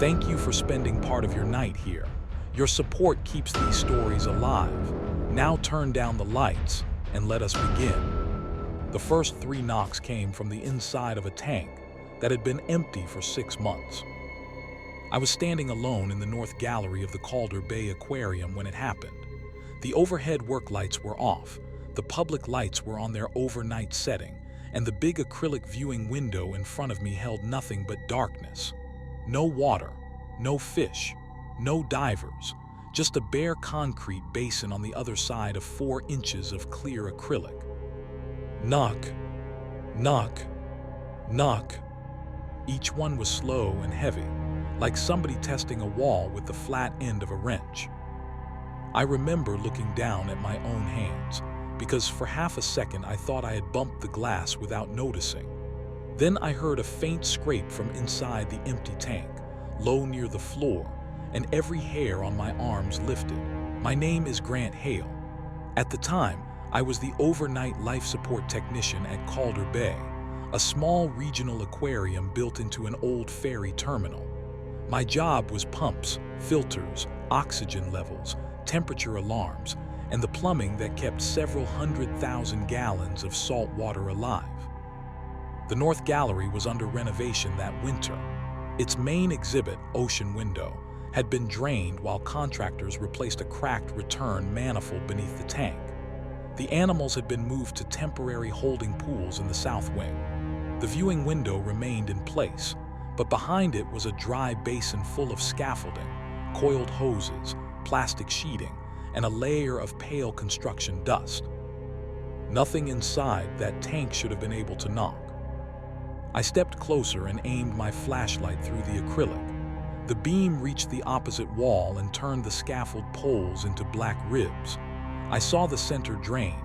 Thank you for spending part of your night here. Your support keeps these stories alive. Now turn down the lights and let us begin. The first 3 knocks came from the inside of a tank that had been empty for 6 months. I was standing alone in the north gallery of the Calder Bay Aquarium when it happened. The overhead work lights were off, the public lights were on their overnight setting, and the big acrylic viewing window in front of me held nothing but darkness. No water, no fish, no divers, just a bare concrete basin on the other side of 4 inches of clear acrylic. Knock, knock, knock. Each one was slow and heavy, like somebody testing a wall with the flat end of a wrench. I remember looking down at my own hands, because for half a second I thought I had bumped the glass without noticing. Then I heard a faint scrape from inside the empty tank, low near the floor, and every hair on my arms lifted. My name is Grant Hale. At the time, I was the overnight life support technician at Calder Bay, a small regional aquarium built into an old ferry terminal. My job was pumps, filters, oxygen levels, temperature alarms, and the plumbing that kept several 100,000 gallons of salt water alive. The North Gallery was under renovation that winter. Its main exhibit, Ocean Window, had been drained while contractors replaced a cracked return manifold beneath the tank. The animals had been moved to temporary holding pools in the south wing. The viewing window remained in place, but behind it was a dry basin full of scaffolding, coiled hoses, plastic sheeting, and a layer of pale construction dust. Nothing inside that tank should have been able to knock. I stepped closer and aimed my flashlight through the acrylic. The beam reached the opposite wall and turned the scaffold poles into black ribs. I saw the center drain,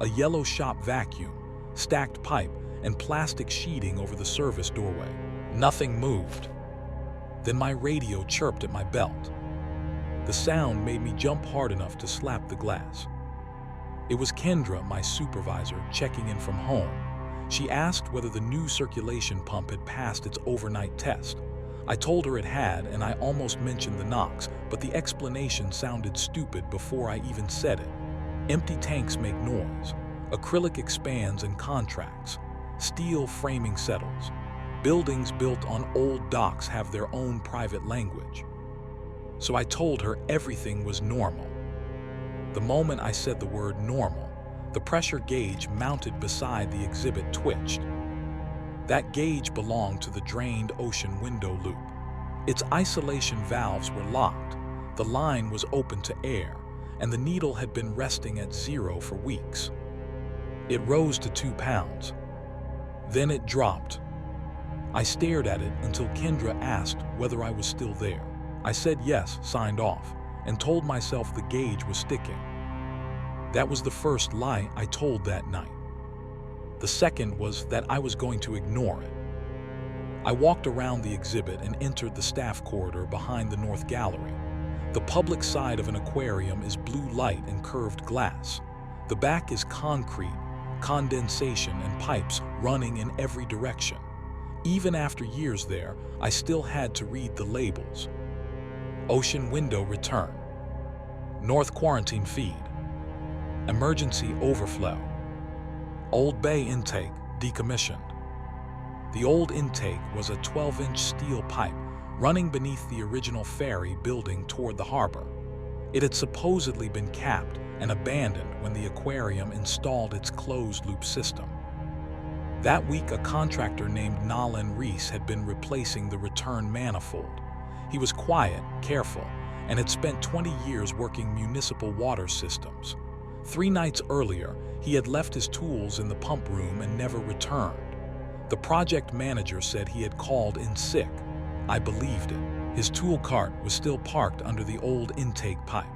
a yellow shop vacuum, stacked pipe, and plastic sheeting over the service doorway. Nothing moved. Then my radio chirped at my belt. The sound made me jump hard enough to slap the glass. It was Kendra, my supervisor, checking in from home. She asked whether the new circulation pump had passed its overnight test. I told her it had, and I almost mentioned the knocks, but the explanation sounded stupid before I even said it. Empty tanks make noise. Acrylic expands and contracts. Steel framing settles. Buildings built on old docks have their own private language. So I told her everything was normal. The moment I said the word normal, the pressure gauge mounted beside the exhibit twitched. That gauge belonged to the drained ocean window loop. Its isolation valves were locked, the line was open to air, and the needle had been resting at 0 for weeks. It rose to 2 pounds. Then it dropped. I stared at it until Kendra asked whether I was still there. I said yes, signed off, and told myself the gauge was sticking. That was the first lie I told that night. The second was that I was going to ignore it. I walked around the exhibit and entered the staff corridor behind the North Gallery. The public side of an aquarium is blue light and curved glass. The back is concrete, condensation, and pipes running in every direction. Even after years there, I still had to read the labels. Ocean window return. North quarantine feed. Emergency overflow. Old bay intake decommissioned. The old intake was a 12-inch steel pipe running beneath the original ferry building toward the harbor. It had supposedly been capped and abandoned when the aquarium installed its closed-loop system. That week, a contractor named Nolan had been replacing the return manifold. He was quiet, careful, and had spent 20 years working municipal water systems. 3 nights earlier, he had left his tools in the pump room and never returned. The project manager said he had called in sick. I believed it. His tool cart was still parked under the old intake pipe.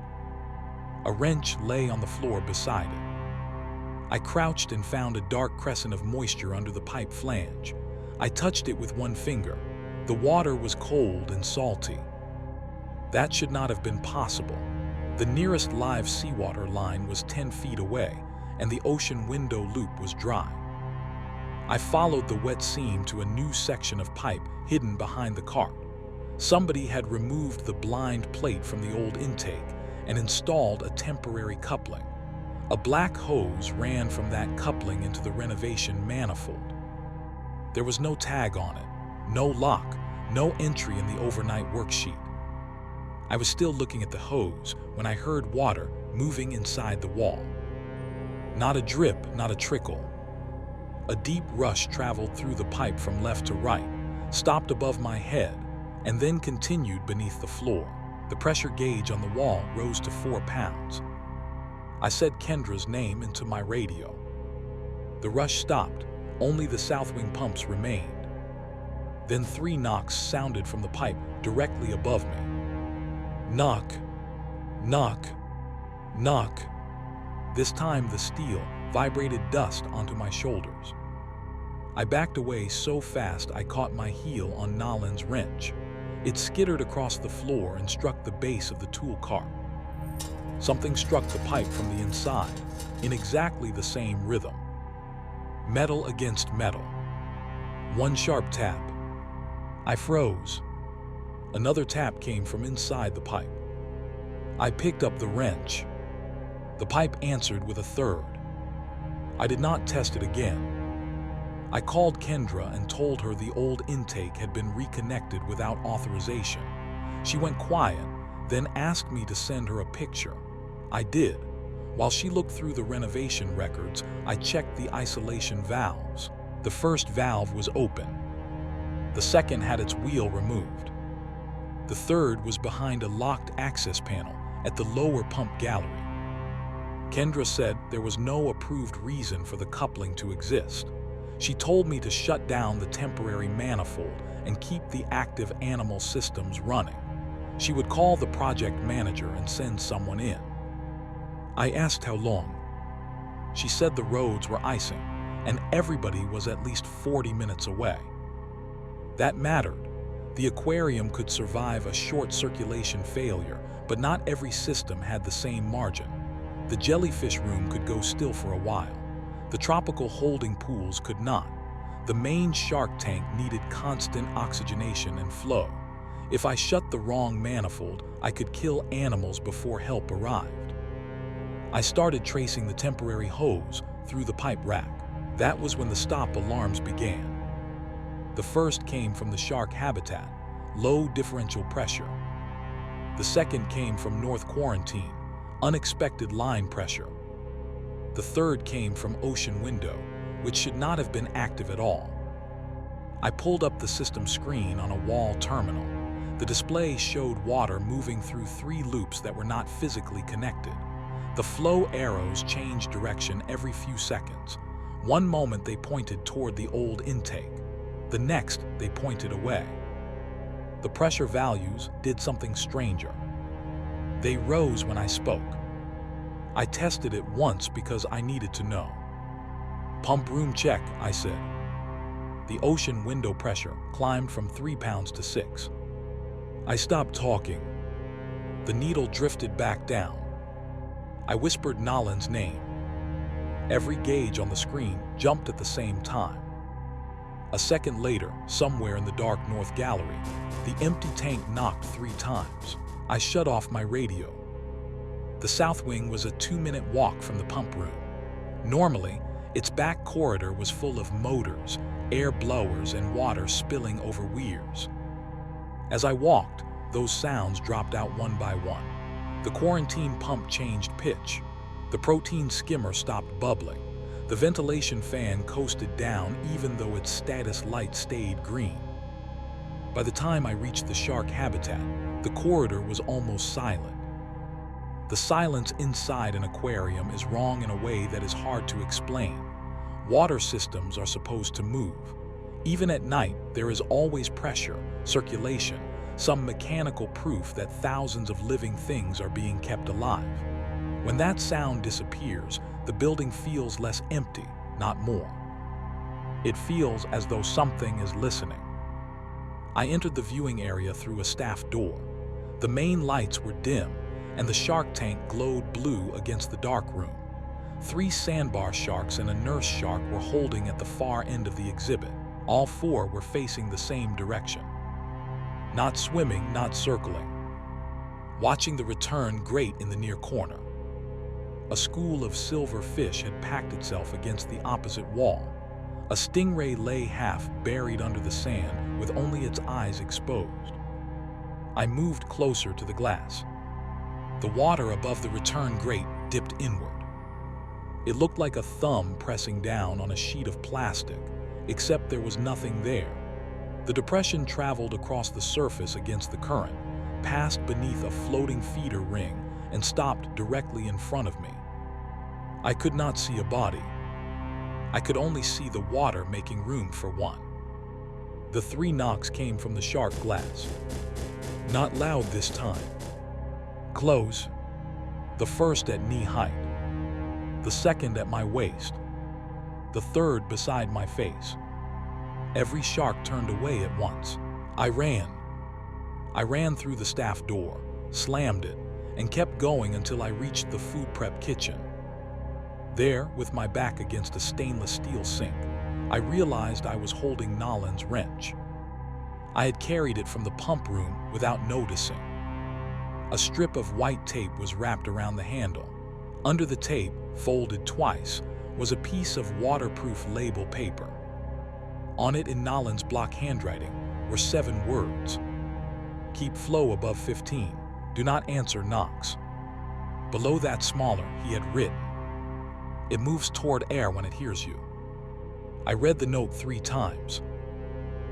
A wrench lay on the floor beside it. I crouched and found a dark crescent of moisture under the pipe flange. I touched it with one finger. The water was cold and salty. That should not have been possible. The nearest live seawater line was 10 feet away, and the ocean window loop was dry. I followed the wet seam to a new section of pipe hidden behind the cart. Somebody had removed the blind plate from the old intake and installed a temporary coupling. A black hose ran from that coupling into the renovation manifold. There was no tag on it, no lock, no entry in the overnight worksheet. I was still looking at the hose when I heard water moving inside the wall. Not a drip, not a trickle. A deep rush traveled through the pipe from left to right, stopped above my head, and then continued beneath the floor. The pressure gauge on the wall rose to 4 pounds. I said Kendra's name into my radio. The rush stopped, only the south wing pumps remained. Then 3 knocks sounded from the pipe directly above me. Knock, knock, knock. This time the steel vibrated dust onto my shoulders. I backed away so fast I caught my heel on Nolan's wrench. It skittered across the floor and struck the base of the tool cart. Something struck the pipe from the inside, in exactly the same rhythm. Metal against metal. 1 sharp tap. I froze. Another tap came from inside the pipe. I picked up the wrench. The pipe answered with a 3rd. I did not test it again. I called Kendra and told her the old intake had been reconnected without authorization. She went quiet, then asked me to send her a picture. I did. While she looked through the renovation records, I checked the isolation valves. The first valve was open. The second had its wheel removed. The third was behind a locked access panel at the lower pump gallery. Kendra said there was no approved reason for the coupling to exist. She told me to shut down the temporary manifold and keep the active animal systems running. She would call the project manager and send someone in. I asked how long. She said the roads were icing and everybody was at least 40 minutes away. That mattered. The aquarium could survive a short circulation failure, but not every system had the same margin. The jellyfish room could go still for a while. The tropical holding pools could not. The main shark tank needed constant oxygenation and flow. If I shut the wrong manifold, I could kill animals before help arrived. I started tracing the temporary hose through the pipe rack. That was when the stop alarms began. The first came from the shark habitat, low differential pressure. The second came from North Quarantine, unexpected line pressure. The third came from ocean window, which should not have been active at all. I pulled up the system screen on a wall terminal. The display showed water moving through 3 loops that were not physically connected. The flow arrows changed direction every few seconds. One moment they pointed toward the old intake. The next, they pointed away. The pressure values did something stranger. They rose when I spoke. I tested it once because I needed to know. Pump room check, I said. The ocean window pressure climbed from 3 pounds to 6. I stopped talking. The needle drifted back down. I whispered Nolan's name. Every gauge on the screen jumped at the same time. A second later, somewhere in the dark north gallery, the empty tank knocked 3 times. I shut off my radio. The south wing was a 2-minute walk from the pump room. Normally, its back corridor was full of motors, air blowers, and water spilling over weirs. As I walked, those sounds dropped out one by one. The quarantine pump changed pitch. The protein skimmer stopped bubbling. The ventilation fan coasted down even though its status light stayed green. By the time I reached the shark habitat, the corridor was almost silent. The silence inside an aquarium is wrong in a way that is hard to explain. Water systems are supposed to move. Even at night, there is always pressure, circulation, some mechanical proof that thousands of living things are being kept alive. When that sound disappears, the building feels less empty, not more. It feels as though something is listening. I entered the viewing area through a staff door. The main lights were dim, and the shark tank glowed blue against the dark room. 3 sandbar sharks and a nurse shark were holding at the far end of the exhibit. All 4 were facing the same direction. Not swimming, not circling. Watching the return grate in the near corner. A school of silver fish had packed itself against the opposite wall. A stingray lay half buried under the sand with only its eyes exposed. I moved closer to the glass. The water above the return grate dipped inward. It looked like a thumb pressing down on a sheet of plastic, except there was nothing there. The depression traveled across the surface against the current, passed beneath a floating feeder ring, and stopped directly in front of me. I could not see a body. I could only see the water making room for one. The 3 knocks came from the shark glass. Not loud this time. Close. The first at knee height. The second at my waist. The third beside my face. Every shark turned away at once. I ran. I ran through the staff door, slammed it, and kept going until I reached the food prep kitchen. There, with my back against a stainless steel sink, I realized I was holding Nolan's wrench. I had carried it from the pump room without noticing. A strip of white tape was wrapped around the handle. Under the tape, folded twice, was a piece of waterproof label paper. On it in Nolan's block handwriting were 7 words. Keep flow above 15. Do not answer knocks. Below that smaller, he had written, it moves toward air when it hears you. I read the note 3 times.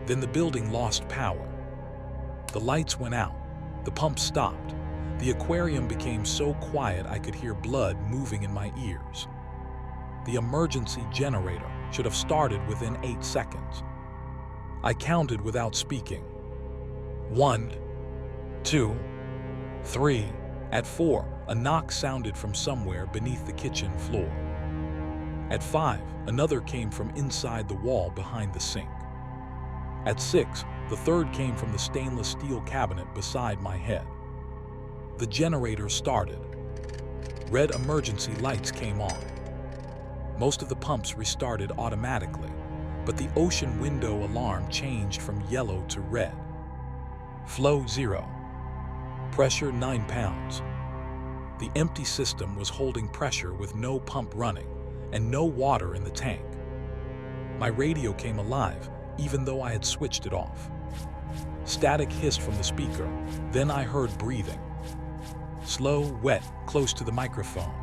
Then the building lost power. The lights went out. The pump stopped. The aquarium became so quiet I could hear blood moving in my ears. The emergency generator should have started within 8 seconds. I counted without speaking. 1, 2, 3. At 4, a knock sounded from somewhere beneath the kitchen floor. At 5, another came from inside the wall behind the sink. At 6, the third came from the stainless steel cabinet beside my head. The generator started. Red emergency lights came on. Most of the pumps restarted automatically, but the ocean window alarm changed from yellow to red. Flow 0. Pressure 9 pounds. The empty system was holding pressure with no pump running and no water in the tank. My radio came alive, even though I had switched it off. Static hissed from the speaker. Then I heard breathing. Slow, wet, close to the microphone.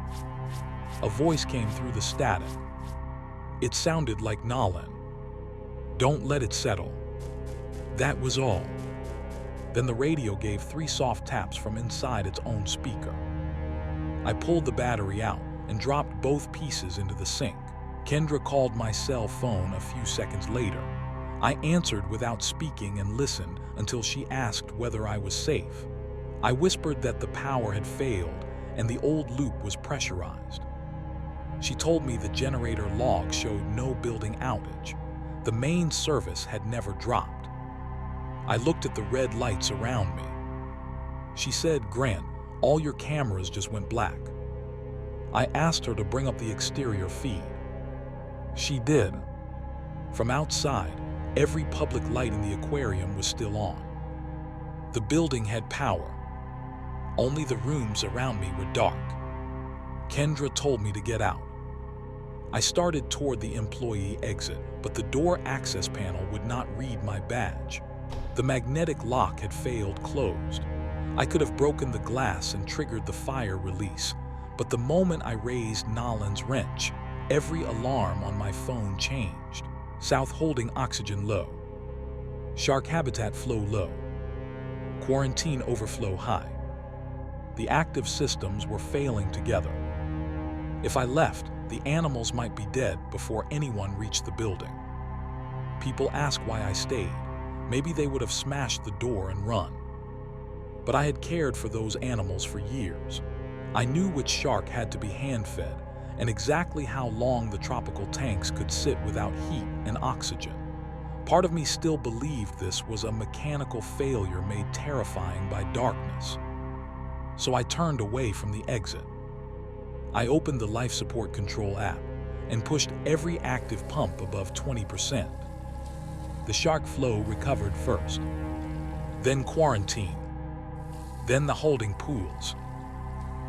A voice came through the static. It sounded like Nolan. Don't let it settle. That was all. Then the radio gave 3 soft taps from inside its own speaker. I pulled the battery out and dropped both pieces into the sink. Kendra called my cell phone a few seconds later. I answered without speaking and listened until she asked whether I was safe. I whispered that the power had failed and the old loop was pressurized. She told me the generator log showed no building outage. The main service had never dropped. I looked at the red lights around me. She said, Grant, all your cameras just went black. I asked her to bring up the exterior feed. She did. From outside, every public light in the aquarium was still on. The building had power. Only the rooms around me were dark. Kendra told me to get out. I started toward the employee exit, but the door access panel would not read my badge. The magnetic lock had failed closed. I could have broken the glass and triggered the fire release, but the moment I raised Nolan's wrench, every alarm on my phone changed. South holding oxygen low. Shark habitat flow low. Quarantine overflow high. The active systems were failing together. If I left, the animals might be dead before anyone reached the building. People ask why I stayed. Maybe they would have smashed the door and run. But I had cared for those animals for years. I knew which shark had to be hand-fed and exactly how long the tropical tanks could sit without heat and oxygen. Part of me still believed this was a mechanical failure made terrifying by darkness. So I turned away from the exit. I opened the life support control app and pushed every active pump above 20%. The shark flow recovered first. then quarantine, then the holding pools.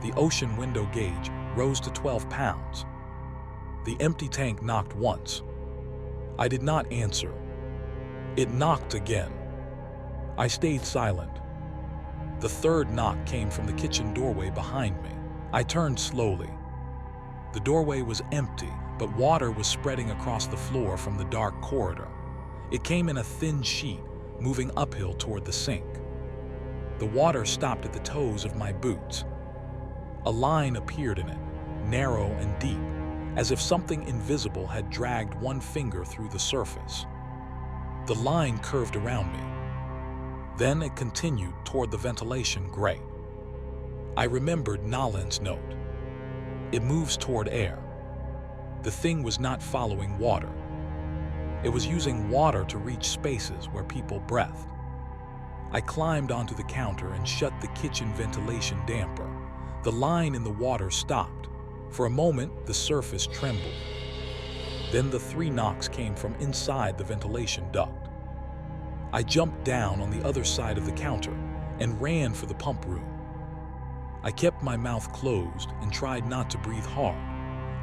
The ocean window gauge rose to 12 pounds. The empty tank knocked once. I did not answer. It knocked again. I stayed silent. The third knock came from the kitchen doorway behind me. I turned slowly. The doorway was empty, but water was spreading across the floor from the dark corridor. It came in a thin sheet, moving uphill toward the sink. The water stopped at the toes of my boots. A line appeared in it, narrow and deep, as if something invisible had dragged one finger through the surface. The line curved around me. Then it continued toward the ventilation grate. I remembered Nolan's note. It moves toward air. The thing was not following water. It was using water to reach spaces where people breathed. I climbed onto the counter and shut the kitchen ventilation damper. The line in the water stopped. For a moment, the surface trembled. Then the 3 knocks came from inside the ventilation duct. I jumped down on the other side of the counter and ran for the pump room. I kept my mouth closed and tried not to breathe hard.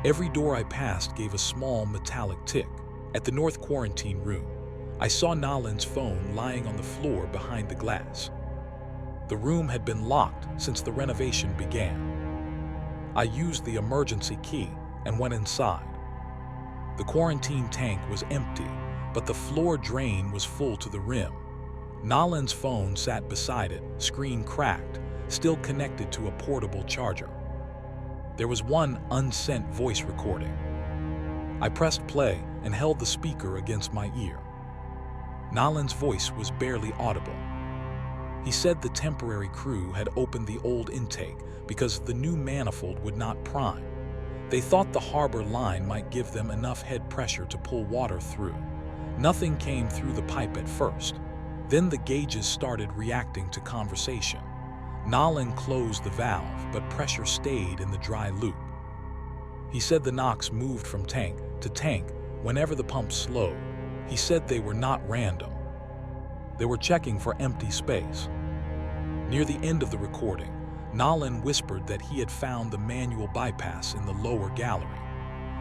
Every door I passed gave a small metallic tick. At the north quarantine room, I saw Nolan's phone lying on the floor behind the glass. The room had been locked since the renovation began. I used the emergency key and went inside. The quarantine tank was empty, but the floor drain was full to the rim. Nolan's phone sat beside it, screen cracked, still connected to a portable charger. There was one unsent voice recording. I pressed play and held the speaker against my ear. Nolan's voice was barely audible. He said the temporary crew had opened the old intake because the new manifold would not prime. They thought the harbor line might give them enough head pressure to pull water through. Nothing came through the pipe at first. Then the gauges started reacting to conversation. Nolan closed the valve, but pressure stayed in the dry loop. He said the knocks moved from tank to tank whenever the pump slowed. He said they were not random. They were checking for empty space. Near the end of the recording, Nolan whispered that he had found the manual bypass in the lower gallery.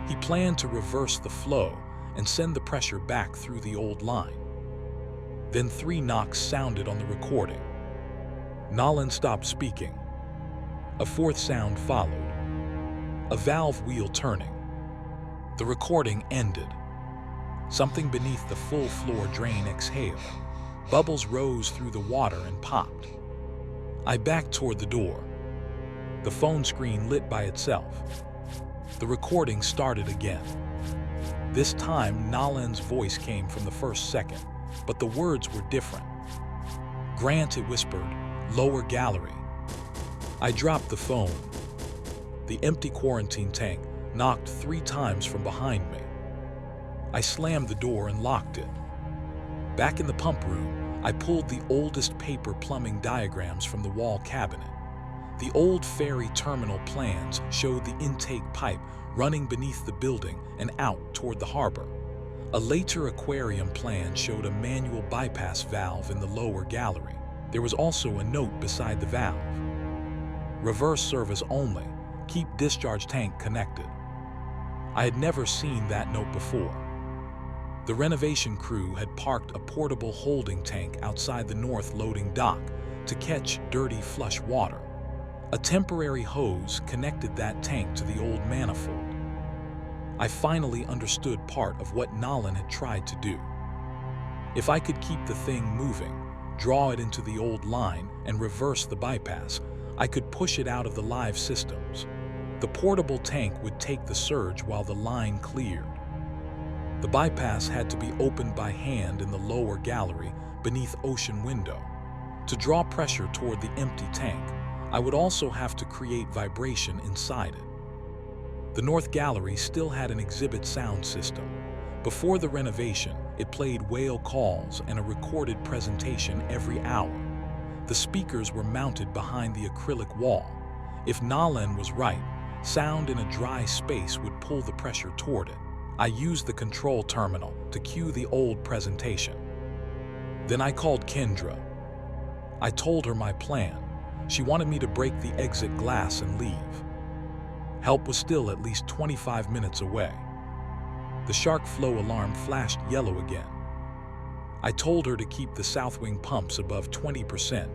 He planned to reverse the flow and send the pressure back through the old line. Then 3 knocks sounded on the recording. Nolan stopped speaking. A 4th sound followed. A valve wheel turning. The recording ended. Something beneath the full floor drain exhaled. Bubbles rose through the water and popped. I backed toward the door. The phone screen lit by itself. The recording started again. This time, Nolan's voice came from the first second, but the words were different. "Grant," it whispered, "lower gallery." I dropped the phone. The empty quarantine tank knocked 3 times from behind me. I slammed the door and locked it. Back in the pump room, I pulled the oldest paper plumbing diagrams from the wall cabinet. The old ferry terminal plans showed the intake pipe running beneath the building and out toward the harbor. A later aquarium plan showed a manual bypass valve in the lower gallery. There was also a note beside the valve. "Reverse service only. Keep discharge tank connected." I had never seen that note before. The renovation crew had parked a portable holding tank outside the north loading dock to catch dirty flush water. A temporary hose connected that tank to the old manifold. I finally understood part of what Nolan had tried to do. If I could keep the thing moving, draw it into the old line, and reverse the bypass, I could push it out of the live systems. The portable tank would take the surge while the line cleared. The bypass had to be opened by hand in the lower gallery beneath ocean window. To draw pressure toward the empty tank, I would also have to create vibration inside it. The north gallery still had an exhibit sound system. Before the renovation, it played whale calls and a recorded presentation every hour. The speakers were mounted behind the acrylic wall. If Nolan was right, sound in a dry space would pull the pressure toward it. I used the control terminal to cue the old presentation. Then I called Kendra. I told her my plan. She wanted me to break the exit glass and leave. Help was still at least 25 minutes away. The shark flow alarm flashed yellow again. I told her to keep the south wing pumps above 20%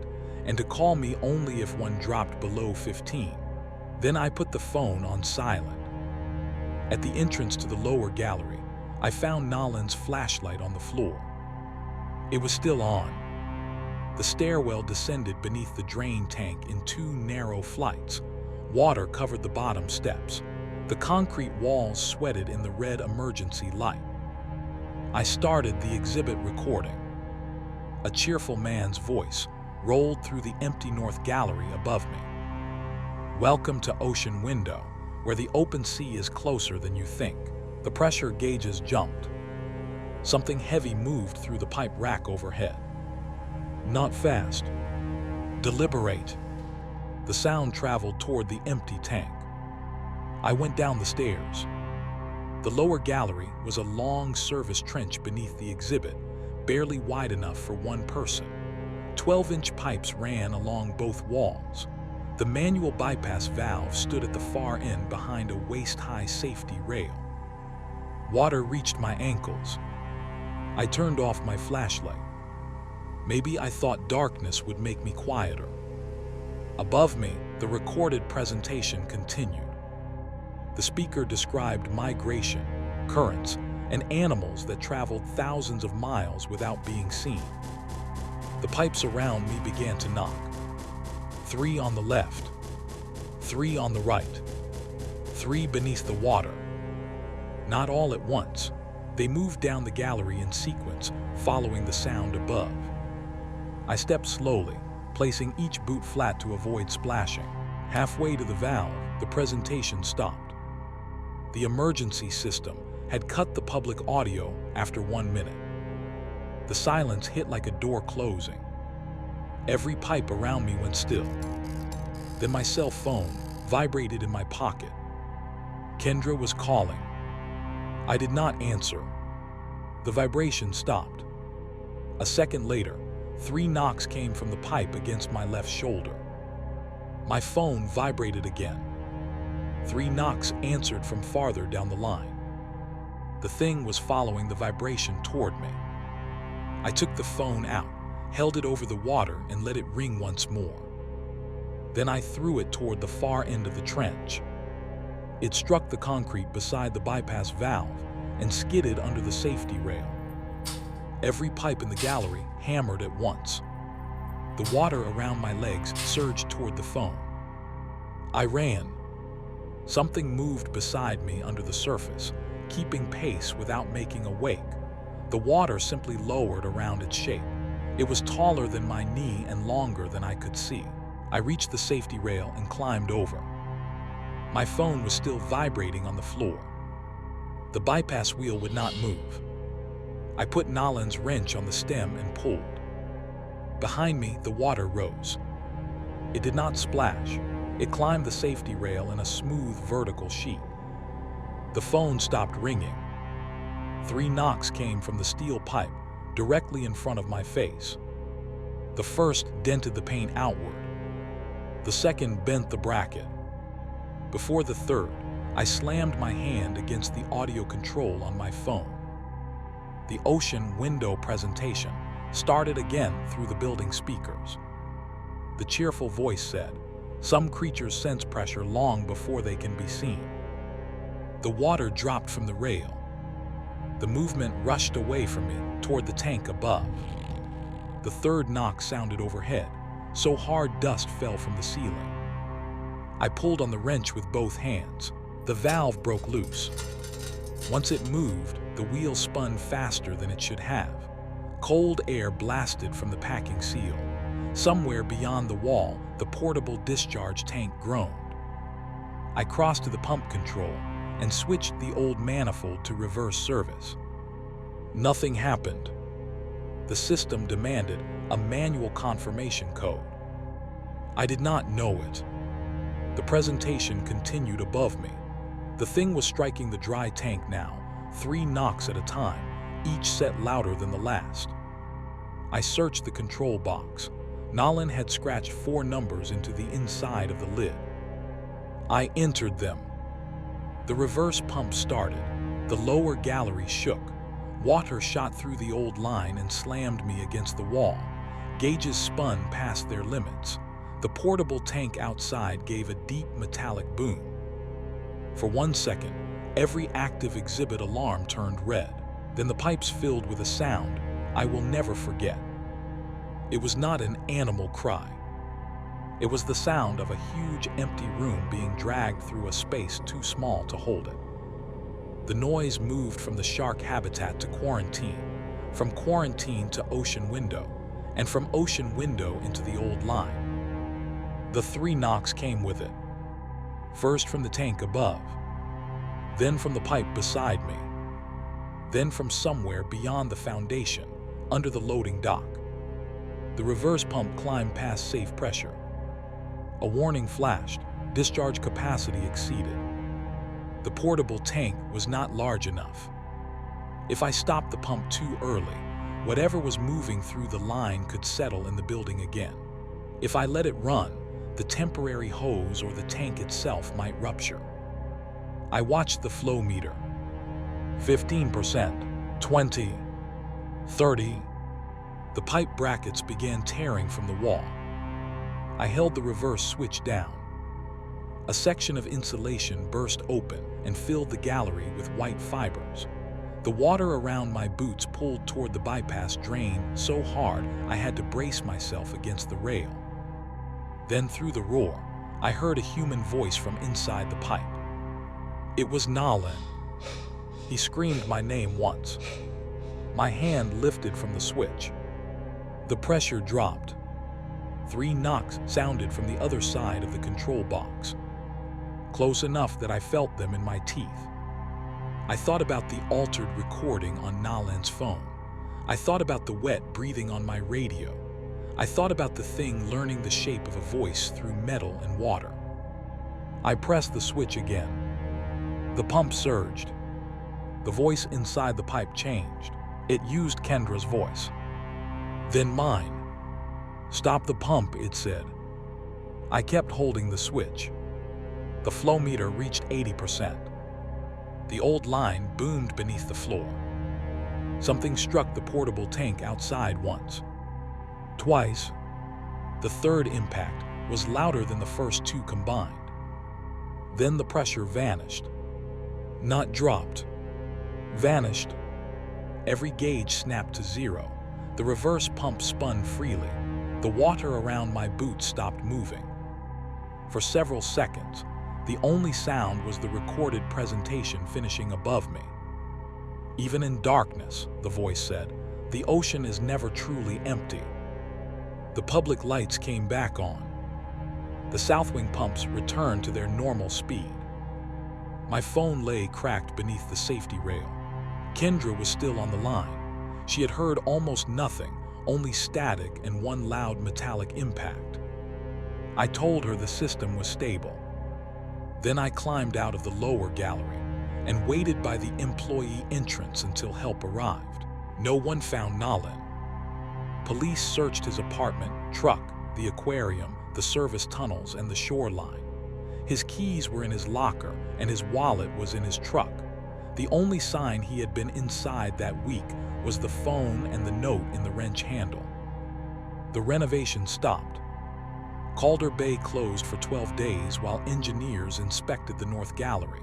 and to call me only if one dropped below 15. Then I put the phone on silent. At the entrance to the lower gallery, I found Nolan's flashlight on the floor. It was still on. The stairwell descended beneath the drain tank in 2 narrow flights. Water covered the bottom steps. The concrete walls sweated in the red emergency light. I started the exhibit recording. A cheerful man's voice rolled through the empty north gallery above me. Welcome to Ocean Window, where the open sea is closer than you think. The pressure gauges jumped. Something heavy moved through the pipe rack overhead. Not fast. Deliberate. The sound traveled toward the empty tank. I went down the stairs. The lower gallery was a long service trench beneath the exhibit, barely wide enough for one person. 12-inch pipes ran along both walls. The manual bypass valve stood at the far end behind a waist-high safety rail. Water reached my ankles. I turned off my flashlight. Maybe I thought darkness would make me quieter. Above me, the recorded presentation continued. The speaker described migration, currents, and animals that traveled thousands of miles without being seen. The pipes around me began to knock. 3 on the left, 3 on the right, 3 beneath the water. Not all at once. They moved down the gallery in sequence, following the sound above. I stepped slowly, placing each boot flat to avoid splashing. Halfway to the valve, the presentation stopped. The emergency system had cut the public audio after 1 minute. The silence hit like a door closing. Every pipe around me went still. Then my cell phone vibrated in my pocket. Kendra was calling. I did not answer. The vibration stopped. A second later, 3 knocks came from the pipe against my left shoulder. My phone vibrated again. 3 knocks answered from farther down the line. The thing was following the vibration toward me. I took the phone out, held it over the water, and let it ring once more. Then I threw it toward the far end of the trench. It struck the concrete beside the bypass valve and skidded under the safety rail. Every pipe in the gallery hammered at once. The water around my legs surged toward the phone. I ran. Something moved beside me under the surface, keeping pace without making a wake. The water simply lowered around its shape. It was taller than my knee and longer than I could see. I reached the safety rail and climbed over. My phone was still vibrating on the floor. The bypass wheel would not move. I put Nolan's wrench on the stem and pulled. Behind me, the water rose. It did not splash. It climbed the safety rail in a smooth vertical sheet. The phone stopped ringing. 3 knocks came from the steel pipe directly in front of my face. The first dented the paint outward. The second bent the bracket. Before the third, I slammed my hand against the audio control on my phone. The Ocean Window presentation started again through the building speakers. The cheerful voice said, "Some creatures sense pressure long before they can be seen." The water dropped from the rail. The movement rushed away from me toward the tank above. The third knock sounded overhead, so hard dust fell from the ceiling. I pulled on the wrench with both hands. The valve broke loose. Once it moved, the wheel spun faster than it should have. Cold air blasted from the packing seal. Somewhere beyond the wall, the portable discharge tank groaned. I crossed to the pump control and switched the old manifold to reverse service. Nothing happened. The system demanded a manual confirmation code. I did not know it. The presentation continued above me. The thing was striking the dry tank now, 3 knocks at a time, each set louder than the last. I searched the control box. Nolan had scratched 4 numbers into the inside of the lid. I entered them. The reverse pump started. The lower gallery shook. Water shot through the old line and slammed me against the wall. Gauges spun past their limits. The portable tank outside gave a deep metallic boom. For 1 second, every active exhibit alarm turned red. Then the pipes filled with a sound I will never forget. It was not an animal cry. It was the sound of a huge empty room being dragged through a space too small to hold it. The noise moved from the shark habitat to quarantine, from quarantine to ocean window, and from ocean window into the old line. The 3 knocks came with it. First from the tank above, then from the pipe beside me, then from somewhere beyond the foundation, under the loading dock. The reverse pump climbed past safe pressure. A warning flashed. Discharge capacity exceeded. The portable tank was not large enough. If I stopped the pump too early, whatever was moving through the line could settle in the building again. If I let it run, the temporary hose or the tank itself might rupture. I watched the flow meter. 15%, 20, 30. The pipe brackets began tearing from the wall. I held the reverse switch down. A section of insulation burst open and filled the gallery with white fibers. The water around my boots pulled toward the bypass drain so hard I had to brace myself against the rail. Then through the roar, I heard a human voice from inside the pipe. It was Nolan. He screamed my name once. My hand lifted from the switch. The pressure dropped. 3 knocks sounded from the other side of the control box. Close enough that I felt them in my teeth. I thought about the altered recording on Nolan's phone. I thought about the wet breathing on my radio. I thought about the thing learning the shape of a voice through metal and water. I pressed the switch again. The pump surged. The voice inside the pipe changed. It used Kendra's voice. Then mine. Stop the pump, it said. I kept holding the switch. The flow meter reached 80%. The old line boomed beneath the floor. Something struck the portable tank outside once. Twice. The third impact was louder than the first 2 combined. Then the pressure vanished. Not dropped. Vanished. Every gauge snapped to 0. The reverse pump spun freely. The water around my boots stopped moving. For several seconds, the only sound was the recorded presentation finishing above me. Even in darkness, the voice said, the ocean is never truly empty. The public lights came back on. The Southwing pumps returned to their normal speed. My phone lay cracked beneath the safety rail. Kendra was still on the line. She had heard almost nothing, only static and 1 loud metallic impact. I told her the system was stable. Then I climbed out of the lower gallery and waited by the employee entrance until help arrived. No one found Nolan. Police searched his apartment, truck, the aquarium, the service tunnels, and the shoreline. His keys were in his locker and his wallet was in his truck. The only sign he had been inside that week was the phone and the note in the wrench handle. The renovation stopped. Calder Bay closed for 12 days while engineers inspected the North Gallery.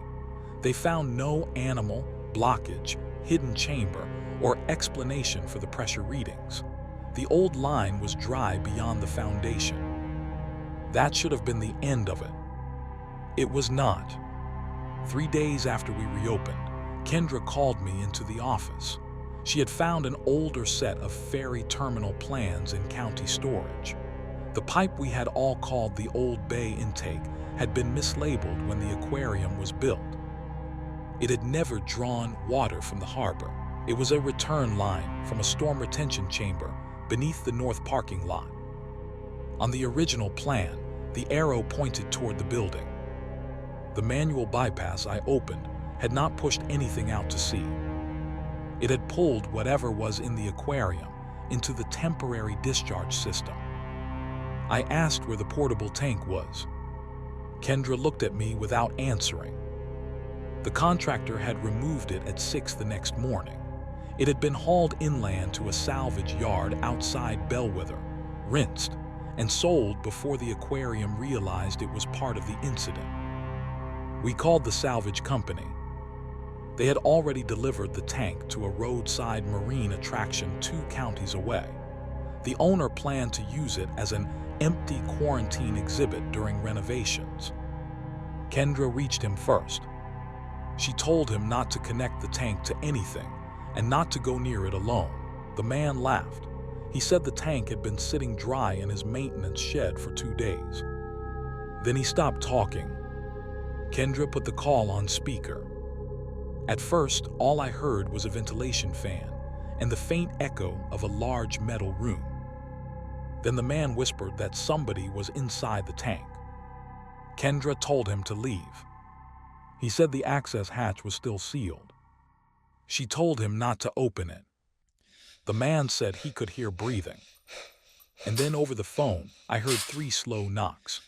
They found no animal, blockage, hidden chamber, or explanation for the pressure readings. The old line was dry beyond the foundation. That should have been the end of it. It was not. 3 days after we reopened, Kendra called me into the office. She had found an older set of ferry terminal plans in county storage. The pipe we had all called the Old Bay intake had been mislabeled when the aquarium was built. It had never drawn water from the harbor. It was a return line from a storm retention chamber beneath the north parking lot. On the original plan, the arrow pointed toward the building. The manual bypass I opened had not pushed anything out to sea. It had pulled whatever was in the aquarium into the temporary discharge system. I asked where the portable tank was. Kendra looked at me without answering. The contractor had removed it at 6 the next morning. It had been hauled inland to a salvage yard outside Bellwether, rinsed, and sold before the aquarium realized it was part of the incident. We called the salvage company. They had already delivered the tank to a roadside marine attraction 2 counties away. The owner planned to use it as an empty quarantine exhibit during renovations. Kendra reached him first. She told him not to connect the tank to anything and not to go near it alone. The man laughed. He said the tank had been sitting dry in his maintenance shed for 2 days. Then he stopped talking. Kendra put the call on speaker. At first, all I heard was a ventilation fan and the faint echo of a large metal room. Then the man whispered that somebody was inside the tank. Kendra told him to leave. He said the access hatch was still sealed. She told him not to open it. The man said he could hear breathing. And then over the phone, I heard 3 slow knocks.